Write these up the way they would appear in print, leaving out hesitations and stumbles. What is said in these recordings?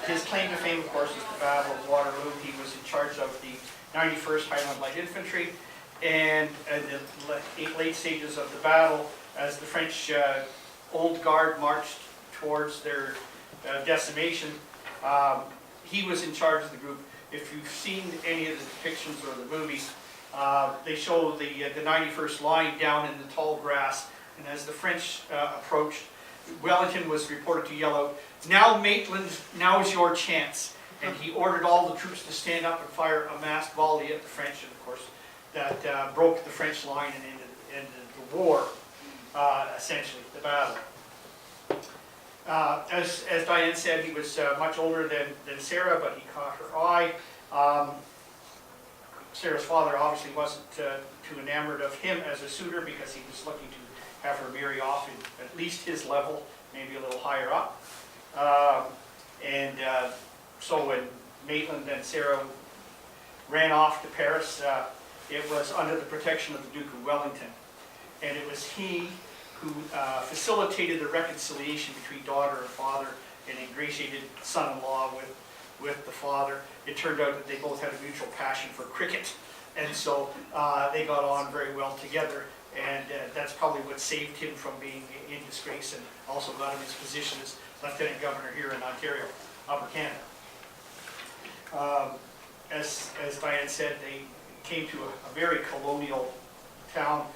His claim to fame, of course, is the Battle of Waterloo. He was in charge of the 91st Highland Light Infantry, and in the late stages of the battle, as the French Old Guard marched towards their decimation, he was in charge of the group. If you've seen any of the depictions or the movies, they show the 91st lying down in the tall grass, and as the French approached, Wellington was reported to yell out, "Now Maitland, now is your chance." And he ordered all the troops to stand up and fire a massed volley at the French, and of course that broke the French line and ended the war, essentially, the battle. As Diane said, he was much older than Sarah, but he caught her eye. Sarah's father obviously wasn't too enamored of him as a suitor, because he was looking to have her marry off in at least his level, maybe a little higher up. So when Maitland and Sarah ran off to Paris, it was under the protection of the Duke of Wellington. And it was he who facilitated the reconciliation between daughter and father and ingratiated son-in-law with the father. It turned out that they both had a mutual passion for cricket, and so they got on very well together. And that's probably what saved him from being in disgrace, and also got him his position as Lieutenant Governor here in Ontario, Upper Canada. As Diane said, they came to a very colonial town,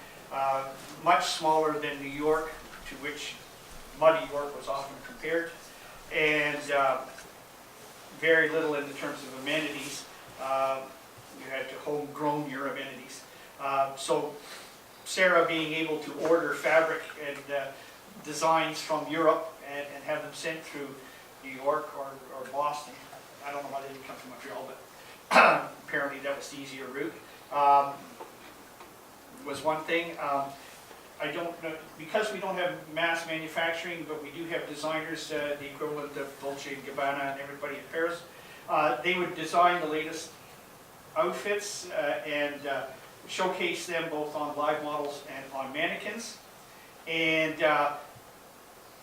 much smaller than New York, to which muddy York was often compared, and very little in the terms of amenities. You had to homegrown your amenities. So Sarah, being able to order fabric and designs from Europe and have them sent through New York or Boston. I don't know why they didn't come from Montreal, but apparently that was the easier route. Was one thing. I don't know, because we don't have mass manufacturing, but we do have designers, the equivalent of Dolce & Gabbana and everybody in Paris. They would design the latest outfits and showcase them both on live models and on mannequins, and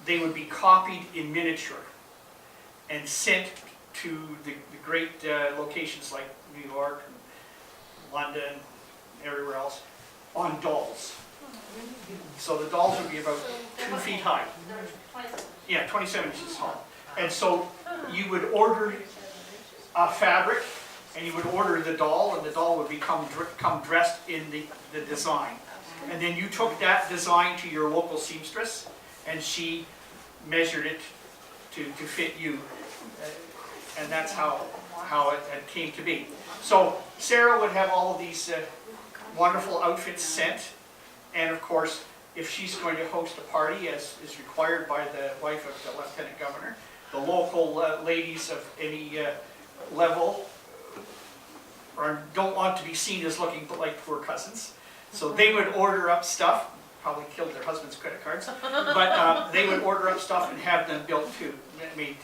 they would be copied in miniature and sent to the great locations like New York, and London, everywhere else, on dolls. So the dolls would be about 2 feet high. Yeah, 27 inches tall. And so you would order a fabric, and you would order the doll, and the doll would come dressed in the design. And then you took that design to your local seamstress, and she measured it to fit you. And that's how it came to be. So Sarah would have all of these wonderful outfits sent, and of course, if she's going to host a party, as is required by the wife of the Lieutenant Governor, the local ladies of any level don't want to be seen as looking like poor cousins. So they would order up stuff, probably killed their husband's credit cards, but they would order up stuff and have them built too, made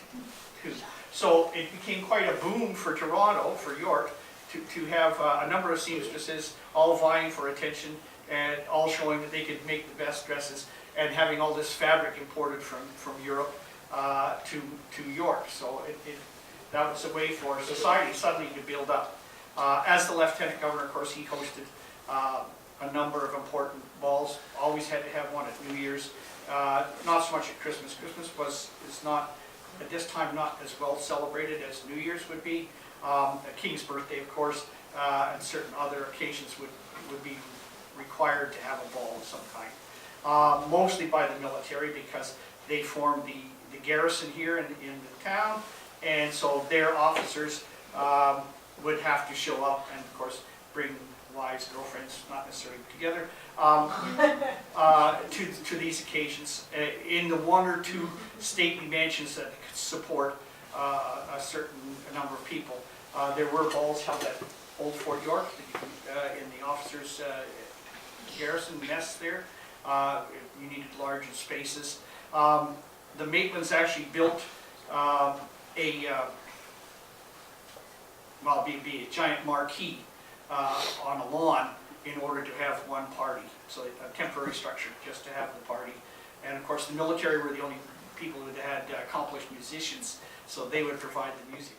too. So it became quite a boom for Toronto, for York, to have a number of seamstresses all vying for attention and all showing that they could make the best dresses, and having all this fabric imported from Europe to York. So that was a way for society suddenly to build up. As the Lieutenant Governor, of course, he hosted a number of important balls. Always had to have one at New Year's. Not so much at Christmas. Christmas is not, at this time, not as well celebrated as New Year's would be. A King's birthday, of course, and certain other occasions would be required to have a ball of some kind. Mostly by the military, because they formed the garrison here in the town, and so their officers would have to show up and, of course, bring wives, girlfriends, not necessarily together, to these occasions in the one or two stately mansions that could support a certain number of people. There were balls held at Old Fort York in the officers' garrison mess there. You needed larger spaces. The Maitlands actually built well, be a giant marquee on a lawn in order to have one party. So a temporary structure just to have the party. And of course, the military were the only people who had accomplished musicians, so they would provide the music.